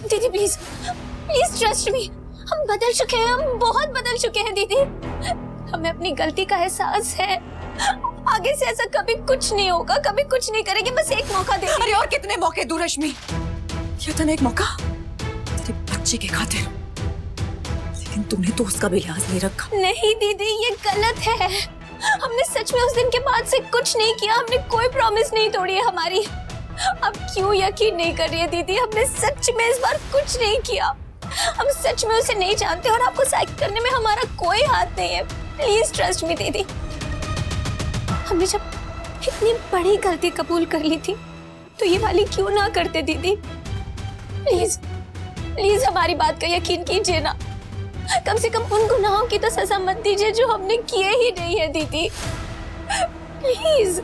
दीदी please please trust me, हम बदल चुके हैं, हम बहुत बदल चुके हैं दीदी। हमें अपनी गलती का एहसास है, आगे से ऐसा कभी कुछ नहीं होगा, कभी कुछ नहीं करेंगे, बस एक मौका दे। अरे और कितने मौके दूं रश्मि, ये था ना एक मौका तेरे बच्चे के खातिर, लेकिन तुमने तो उसका भी लिहाज नहीं रखा। नहीं दीदी ये गलत है, हमने सच में उस दिन के बाद से कुछ नहीं किया, हमने कोई प्रॉमिस नहीं तोड़ी है हमारी। अब क्यों यकीन नहीं कर रही है दीदी, हमने सच में इस बार कुछ नहीं किया, हम सच में उसे नहीं जानते और आपको साइड करने में हमारा कोई हाथ नहीं है। प्लीज ट्रस्ट मी दीदी, हमने जब इतनी बड़ी गलती कबूल कर ली थी तो ये वाली क्यों ना करते दीदी। प्लीज प्लीज हमारी बात का यकीन कीजिए ना, कम से कम उन गुनाहों की तो सजा मत दीजिए जो हमने किए ही नहीं है दीदी, प्लीज।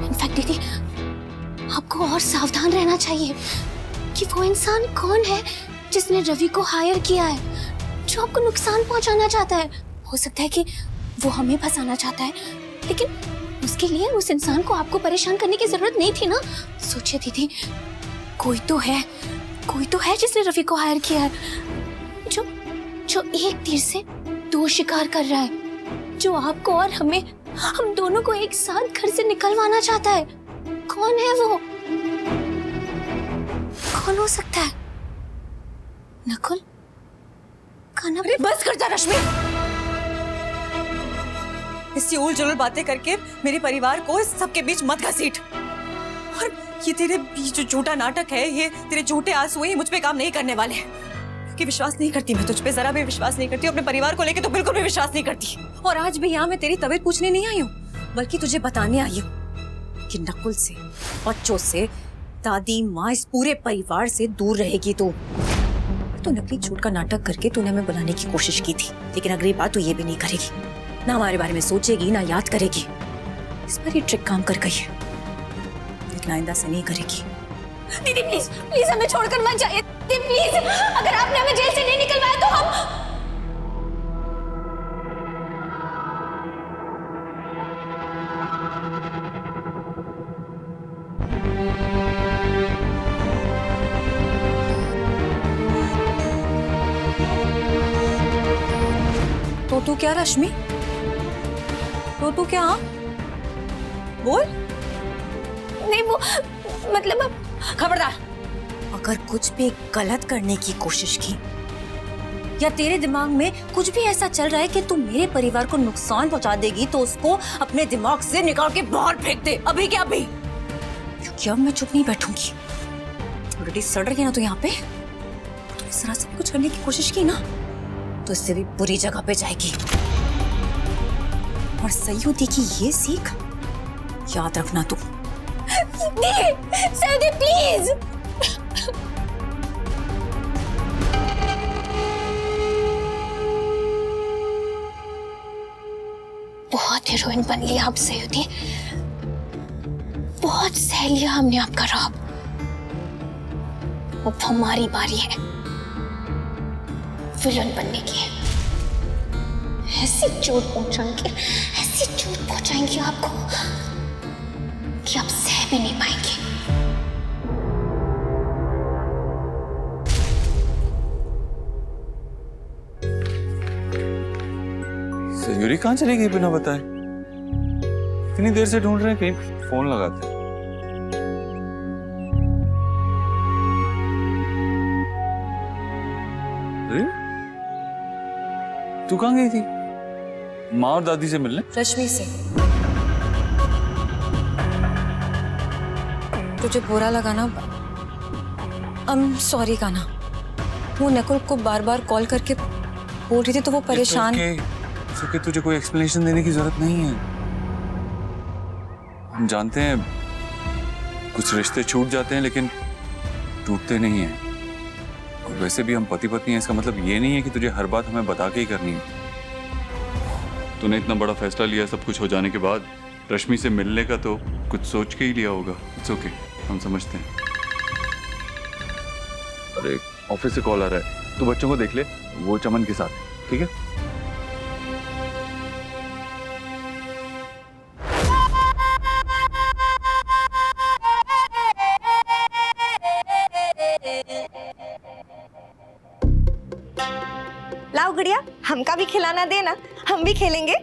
इनफैक्ट दीदी आपको और सावधान रहना चाहिए कि वो इंसान कौन है जिसने रवि को हायर किया है, जो आपको नुकसान पहुंचाना चाहता है। हो सकता है कि वो हमें फंसाना चाहता है, लेकिन उसके लिए उस इंसान को आपको परेशान करने की जरूरत नहीं थी ना। सोचिए दीदी, कोई तो है जिसने रवि को हायर किया है, जो एक तीर से दो शिकार कर रहा है, जो आपको और हमें, हम दोनों को एक साथ घर से निकलवाना चाहता है। कौन है वो? कौन हो सकता है? नकुल? कान्हा? अरे बस कर जा रश्मि, इससे उल जुलूल बातें करके मेरे परिवार को इस सबके बीच मत घसीट। और ये तेरे जो झूठा नाटक है, ये तेरे झूठे आंसू ही मुझ पे काम नहीं करने वाले, क्योंकि विश्वास नहीं करती मैं तुझ पे, जरा भी विश्वास नहीं करती, अपने परिवार को लेके तो बिल्कुल भी विश्वास नहीं करती। और आज भी यहाँ मैं तेरी तबीयत पूछने नहीं आई हूँ, बल्कि तुझे बताने आई हूँ कि नकुल से, बच्चों से, दादी माँ, इस पूरे परिवार से दूर रहेगी तू। तो नकली झूठ का नाटक करके तूने हमें बुलाने की कोशिश की थी, लेकिन अगली बार तू ये भी नहीं करेगी, ना हमारे बारे में सोचेगी, ना याद करेगी। इस बार ये ट्रिक काम कर गई है, लेकिन आइंदा से नहीं करेगी। दीदी प्लीज प्लीज हमें छोड़कर मत जाइए दीदी प्लीज, अगर आपने हमें जेल से नहीं निकलवाया तो हम। तो तू क्या रश्मि, तो तू क्या? बोल। नहीं वो मतलब खबरदार, अगर कुछ भी गलत करने की कोशिश की या तेरे दिमाग में कुछ भी ऐसा चल रहा है कि तू मेरे परिवार को नुकसान पहुंचा देगी, तो उसको अपने दिमाग से निकाल के बाहर फेंक दे, अभी क्या अभी, क्योंकि अब मैं चुप नहीं बैठूंगी। ऑलरेडी सड़ रही है ना तू यहाँ पे, तो इस तरह से कुछ करने की कोशिश की ना तो इससे भी बुरी जगह पे जाएगी। और सयूदी की ये सीख याद रखना तू। सयूदी प्लीज। बहुत हीरोइन बन लिया आप सयूदी, बहुत सह लिया हमने आपका रौब, अब हमारी बारी है विलन बनने की। ऐसी चोट पहुंचाएंगे आपको कि आप सह भी नहीं पाएंगे। सयूरी कहाँ चली गई बिना बताए? इतनी देर से ढूंढ रहे हैं, कहीं फोन लगाते हैं। तू कहाँ गई थी? माँ और दादी से मिलने? रश्मि से। तुझे बुरा लगा ना? सॉरी कान्हा, वो नकुल को बार बार कॉल करके बोल रही थी तो वो परेशान। कि तुझे कोई एक्सप्लेनेशन देने की जरूरत नहीं है। हम जानते हैं कुछ रिश्ते छूट जाते हैं लेकिन टूटते नहीं हैं। और वैसे भी हम पति पत्नी हैं, इसका मतलब ये नहीं है कि तुझे हर बात हमें बता के ही करनी है। तूने इतना बड़ा फैसला लिया सब कुछ हो जाने के बाद, रश्मि से मिलने का तो कुछ सोच के ही लिया होगा। इट्स ओके, हम समझते हैं। अरे ऑफिस से कॉल आ रहा है, तू बच्चों को देख ले, वो चमन के साथ, ठीक है? लाओ गुड़िया, हमका भी खिलाना देना, हम भी खेलेंगे।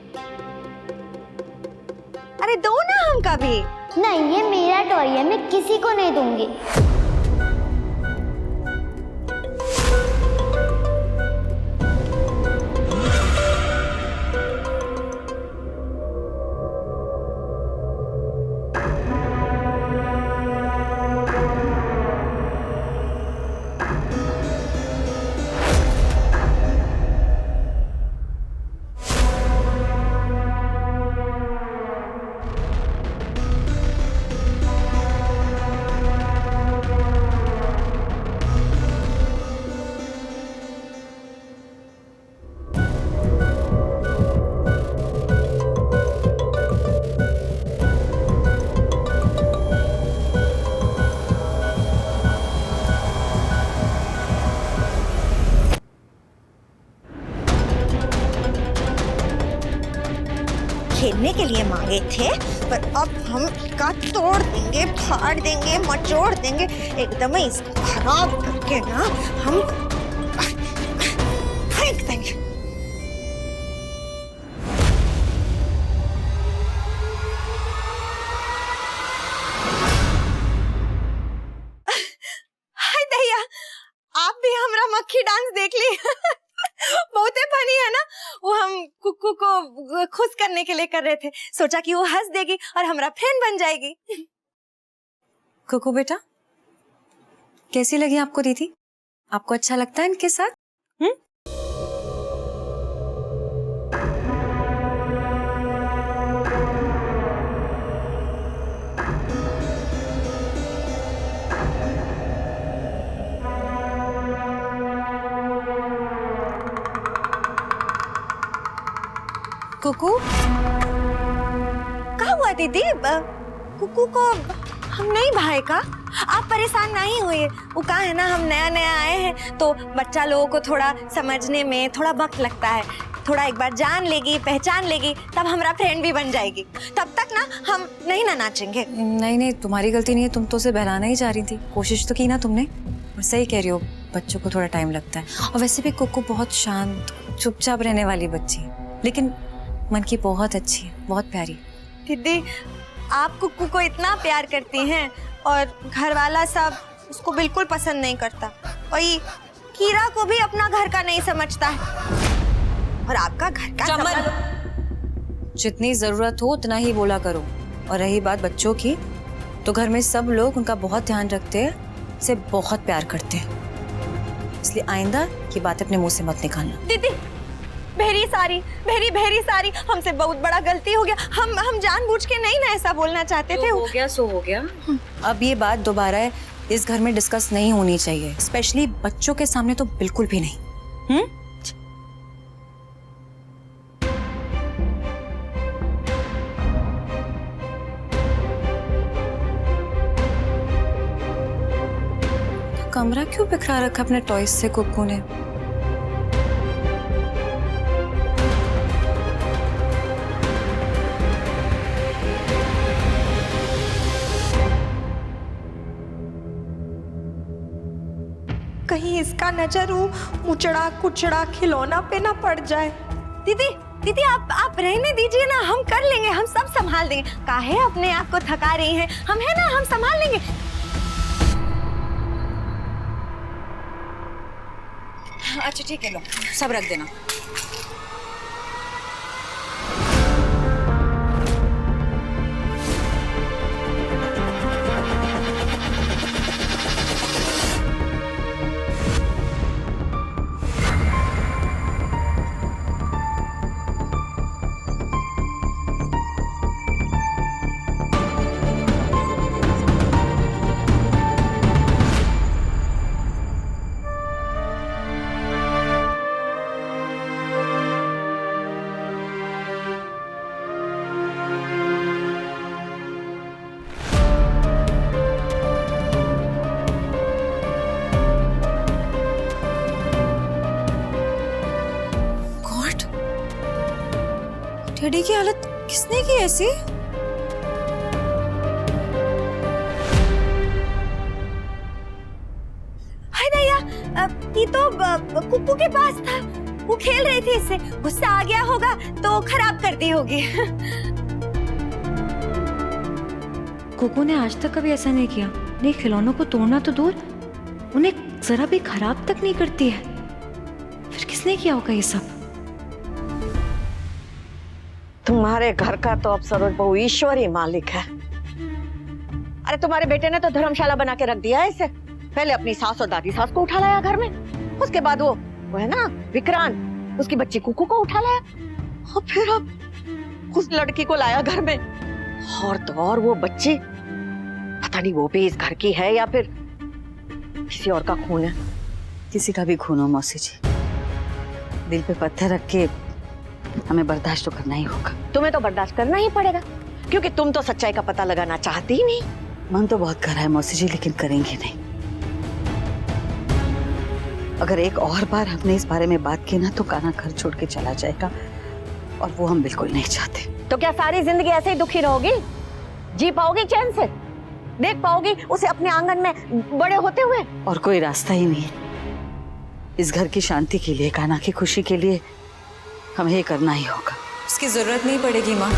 अरे दो ना हमका भी। नहीं, ये मेरा टॉय है, मैं किसी को नहीं दूंगी। खेलने के लिए मांगे थे, पर अब हम का तोड़ देंगे, फाड़ देंगे, मचोड़ देंगे, एकदम ही इसको खराब करके ना हम फेंक देंगे। हाय दैया, आप भी हमरा मक्खी डांस देख ली। बहुत फनी है ना। वो हम कुक्कू को खुश करने के लिए कर रहे थे, सोचा कि वो हंस देगी और हमारा फ्रेंड बन जाएगी। कुकू बेटा, कैसी लगी आपको दीदी? आपको अच्छा लगता है इनके साथ? कुकू, क्या हुआ दीदी? कुक्कू को हम नहीं भाई का? आप परेशान नहीं हुए। वो कहा है ना, हम नया नया आए हैं तो बच्चा लोगों को थोड़ा समझने में थोड़ा वक्त लगता है। थोड़ा एक बार जान लेगी, पहचान लेगी, तब हमारा फ्रेंड भी बन जाएगी। तब तक ना हम नहीं ना नाचेंगे। नहीं नहीं, तुम्हारी गलती नहीं है, तुम तो उसे बहलाना ही चाह रही थी। कोशिश तो की ना तुमने। और सही कह रही हो, बच्चों को थोड़ा टाइम लगता है। और वैसे भी कुकू बहुत शांत, चुपचाप रहने वाली बच्ची है, लेकिन मन की बहुत अच्छी है, बहुत प्यारी। दीदी, आप कुक्कू को इतना प्यार करती हैं और घर वाला सब उसको बिल्कुल पसंद नहीं करता, और ये कीरा को भी अपना घर का नहीं समझता है। और आपका घर का जितनी जरूरत हो उतना ही बोला करो। और रही बात बच्चों की, तो घर में सब लोग उनका बहुत ध्यान रखते हैं, उसे बहुत प्यार करते हैं, इसलिए आइंदा ये बात अपने मुंह से मत निकालना। दीदी, भेरी सारी हमसे बहुत बड़ा गलती हो गया। हम जानबूझ के नहीं ना ऐसा बोलना चाहते थे। हो गया सो हो गया। अब ये बात दोबारा इस घर में डिस्कस नहीं होनी चाहिए, स्पेशली बच्चों के सामने तो बिल्कुल भी नहीं। कमरा क्यों बिखरा रखा अपने टॉयज से कुक्कू ने? कहीं इसका नजर उचड़ा कुचड़ा खिलौना पे ना पड़ जाए। दीदी आप रहने दीजिए ना, हम कर लेंगे, हम सब संभाल देंगे। काहे अपने आप को थका रही हैं? हम है ना, हम संभाल लेंगे। अच्छा ठीक है, लो सब रख देना। टेडी की हालत किसने की ऐसी? हाय दैया, ये तो कुक्कू के पास था। वो खेल रही थी इससे, गुस्सा आ गया होगा तो खराब कर दी होगी। कोको ने आज तक कभी ऐसा नहीं किया। नहीं, खिलौनों को तोड़ना तो दूर, उन्हें जरा भी खराब तक नहीं करती है। फिर किसने किया होगा ये सब? तुम्हारे घर का तो अब सरोज बहू ईश्वर ही मालिक है। अरे तुम्हारे बेटे ने तो धर्मशाला बना के रख दिया है इसे। पहले अपनी सास और दादी सास को उठा लाया घर में, उसके बाद वो है ना विक्रांत, उसकी बच्ची कुकू को उठा लाया, और फिर अब उस लड़की को लाया घर में। और तो और वो बच्ची, पता नहीं वो भी इस घर की है या फिर किसी और का खून है। किसी का भी खून हो मौसी जी, दिल पे पत्थर रख के हमें बर्दाश्त तो करना ही होगा। तुम्हें तो बर्दाश्त करना ही पड़ेगा, क्योंकि तुम तो सच्चाई का पता लगाना चाहती ही नहीं। मन तो बहुत कर रहा है मौसी जी, लेकिन करेंगे नहीं। अगर एक और बार हमने इस बारे में बात की ना तो कान्हा घर छोड़ के चला जाएगा, और वो हम बिल्कुल नहीं चाहते। तो क्या सारी जिंदगी ऐसे ही दुखी रहोगी? जी पाओगी चैन से? देख पाओगी उसे अपने आंगन में बड़े होते हुए? और कोई रास्ता ही नहीं है। इस घर की शांति के लिए, कान्हा की खुशी के लिए हमें ये करना ही होगा। उसकी जरूरत नहीं पड़ेगी माँ।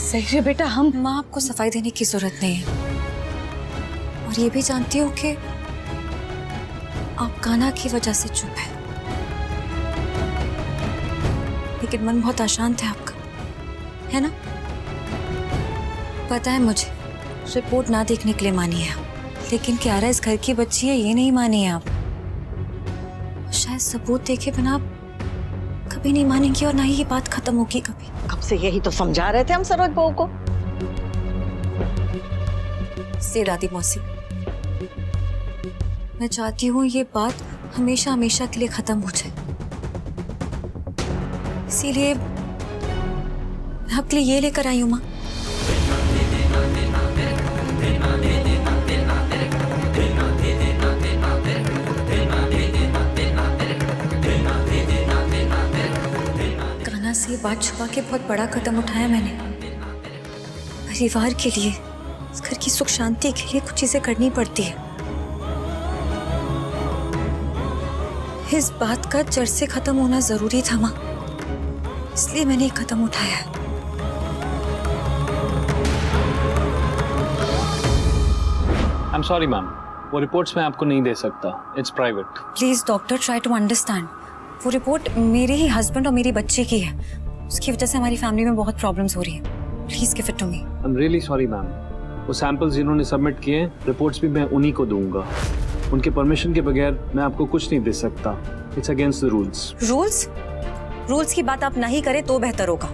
सही है बेटा, हम माँ, आपको सफाई देने की जरूरत नहीं है, और ये भी जानती हूँ कि आप कान्हा की वजह से चुप है, लेकिन मन बहुत अशांत है आपका, है ना? पता है मुझे, रिपोर्ट ना देखने के लिए मानी है, लेकिन क्यारा इस घर की बच्ची है ये नहीं मानी है आप। शायद सबूत देखे बिना आप कभी नहीं मानेंगी, और ना ही ये बात खत्म होगी कभी। कब से यही तो समझा रहे थे हम सरोज बहू को। से दादी मौसी, मैं चाहती हूँ ये बात हमेशा हमेशा के लिए खत्म हो जाए, इसीलिए मैं आपके लिए ये लेकर आई हूँ माँ। कान्हा से ये बात छुपा के बहुत बड़ा कदम उठाया मैंने। परिवार के लिए, इस घर की सुख शांति के लिए कुछ चीजें करनी पड़ती है। इस बात का जड़ से खत्म होना जरूरी था माँ, इसलिए मैंने एक कदम उठाया है। I'm sorry मैम, वो रिपोर्ट्स मैं आपको नहीं दे सकता, it's private. Please doctor, try to understand. वो रिपोर्ट मेरे ही हस्बैंड और मेरी बच्चे की है, उसकी वजह से हमारी फैमिली में बहुत प्रॉब्लम्स हो रही है। Please give it to me. I am really sorry ma'am, वो सैंपल्स जिन्होंने सबमिट किए हैं, रिपोर्ट्स भी मैं उन्हीं को दूंगा। उनके परमिशन के बगैर मैं आपको कुछ नहीं दे सकता, it's against the rules. Rules की बात आप नहीं करें तो बेहतर होगा।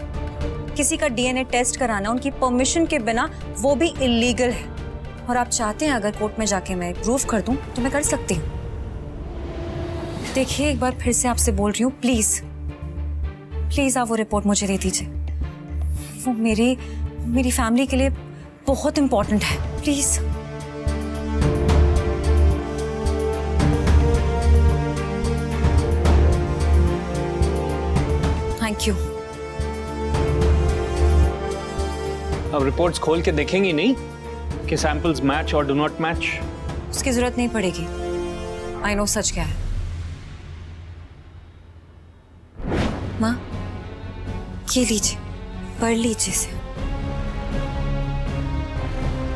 किसी का डीएनए टेस्ट कराना उनकी परमिशन के बिना, वो भी इलीगल है, और आप चाहते हैं अगर कोर्ट में जाके मैं प्रूफ कर दूं तो मैं कर सकती हूँ। देखिए, एक बार फिर से आपसे बोल रही हूँ, प्लीज प्लीज आप वो रिपोर्ट मुझे दे दीजिए। वो मेरी फैमिली के लिए बहुत इंपॉर्टेंट है, प्लीज। Thank you. अब रिपोर्ट्स खोल के देखेंगी नहीं कि सैंपल्स मैच और डू नॉट मैच? उसकी जरूरत नहीं पड़ेगी, आई नो सच क्या है। माँ, ये लीजिए, पढ़ लीजिए इसे।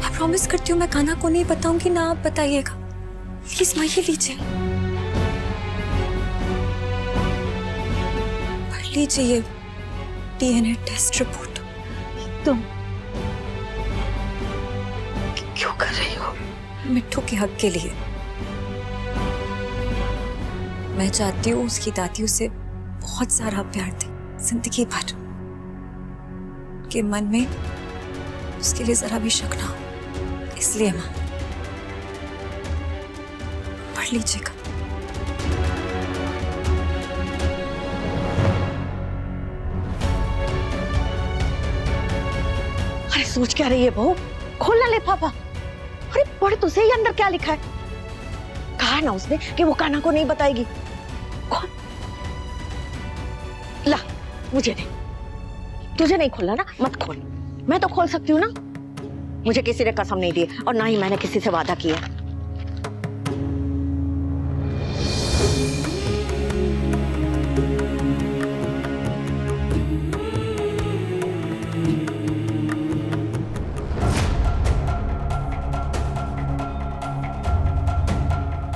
मैं प्रॉमिस करती हूँ मैं कान्हा को नहीं बताऊंगी, ना आप बताइएगा। प्लीज माँ, ये लीजिए, पढ़ लीजिए ये डीएनए टेस्ट रिपोर्ट। तुम क्यों कर रही हो? मिट्ठू के हक के लिए। मैं चाहती हूँ उसकी दादी उसे बहुत सारा प्यार दे, जिंदगी भर, के मन में उसके लिए जरा भी शक ना हो। इसलिए माँ, पढ़ लीजिएगा। अरे सोच क्या रही है बहू? खोलना लिफाफा। अरे पढ़ तो सही अंदर क्या लिखा है। कहा ना उसने कि वो कान्हा को नहीं बताएगी। खोल। ला, मुझे नहीं, तुझे नहीं खोलना ना, मत खोल। मैं तो खोल सकती हूँ ना। मुझे किसी ने कसम नहीं दी और ना ही मैंने किसी से वादा किया।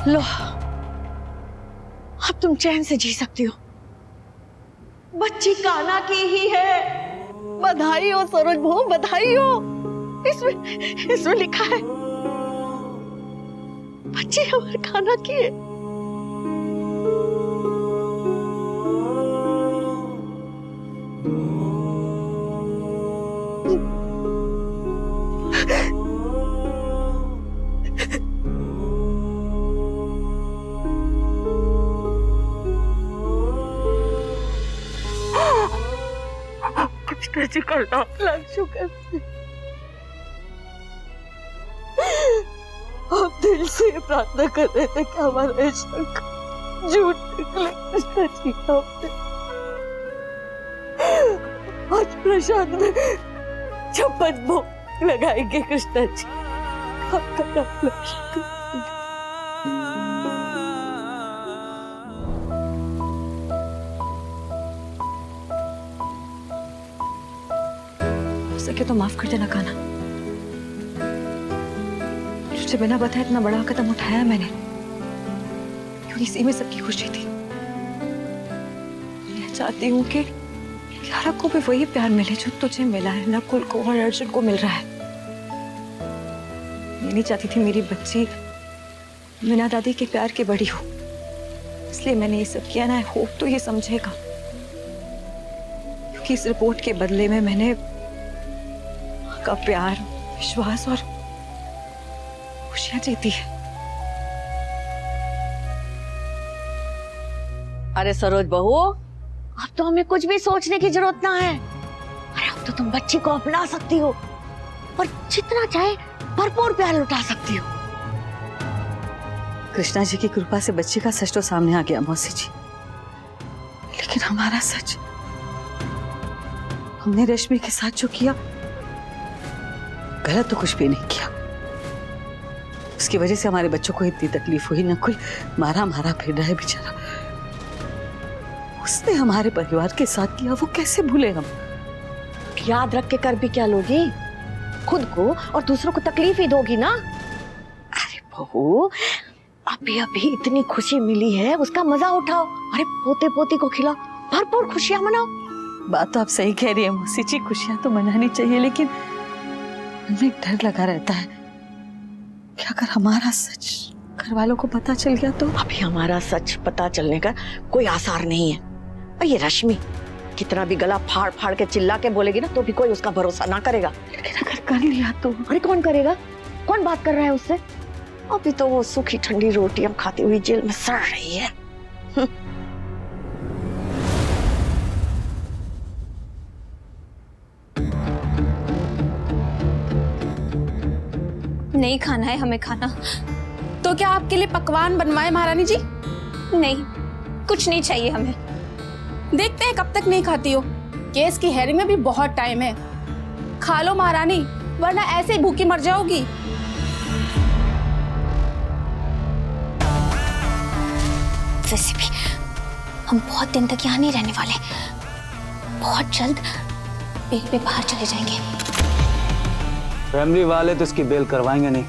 लो, अब तुम चैन से जी सकती हो। बच्ची कान्हा की ही है। बधाई हो सरोज बहू, बधाई हो। इसमें लिखा है बच्ची हमारे कान्हा की है। कृष्ण जी का लाख शुक्र। हम दिल से प्रार्थना कर रहे थे कि हमारा शक झूठ निकले कृष्ण जी का। आज प्रसाद में शपथ भोग लगाएंगे कृष्ण जी। आपका नाम लाख शुक्र। सके तो माफ कर देना कान्हा। तुझे बिना बताए इतना बड़ा कदम उठाया मैंने, क्योंकि इसी में सबकी खुशी थी। मैं चाहती हूँ कि यारा को भी वही प्यार मिले जो तुझे मिला है, नकुल को और अर्जुन को मिल रहा है। मैं नहीं चाहती थी मेरी बच्ची मीना दादी के प्यार की बड़ी हो, इसलिए मैंने ये सब किया ना। आई होप तो ये समझेगा, क्योंकि इस रिपोर्ट के बदले में मैंने का प्यार, विश्वास और खुशियां जीती है। अरे सरोज बहू, अब तो हमें कुछ भी सोचने की जरूरत ना है। अरे अब तो तुम बच्ची को अपना सकती हो और जितना चाहे भरपूर प्यार लुटा सकती हो। कृष्णा जी की कृपा से बच्ची का सच तो सामने आ गया मौसी जी, लेकिन हमारा सच, हमने रश्मि के साथ जो किया गलत तो कुछ भी नहीं किया। उसकी वजह से हमारे बच्चों को इतनी तकलीफ हुई। नकुल मारा फिर रहा है बेचारा। उसने हमारे परिवार के साथ किया, वो कैसे भूले हम। याद रख के कर भी क्या लोगी, खुद को और दूसरों को तकलीफ ही दोगी ना। अरे बहू, अभी अभी इतनी खुशी मिली है, उसका मजा उठाओ। अरे पोते पोती को खिलाओ, भरपूर खुशियां मनाओ। बात तो आप सही कह रही है मौसी जी, खुशियां तो मनानी चाहिए, लेकिन हमें डर लगा रहता है कि अगर हमारा सच घर वालों को पता चल गया तो। अभी हमारा सच पता चलने का कोई आसार नहीं है। और ये रश्मि कितना भी गला फाड़ फाड़ के चिल्ला के बोलेगी ना, तो भी कोई उसका भरोसा ना करेगा। लेकिन अगर कर लिया तो। अरे कौन करेगा? कौन बात कर रहा है उससे? अभी तो वो सूखी ठंडी रोटियां खाती हुई जेल में सड़ रही है। नहीं खाना है हमें खाना। तो क्या आपके लिए पकवान बनवाए महारानी जी? नहीं, कुछ नहीं चाहिए हमें। देखते हैं कब तक नहीं खाती हो। केस की हेयरिंग में भी बहुत टाइम है। खा लो महारानी, वरना ऐसे ही भूखी मर जाओगी। वैसे भी हम बहुत दिन तक यहाँ नहीं रहने वाले, बहुत जल्द बेल पे बाहर चले जाएंगे। फैमिली वाले तो इसकी बेल करवाएंगे नहीं,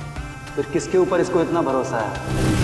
फिर किसके ऊपर इसको इतना भरोसा है?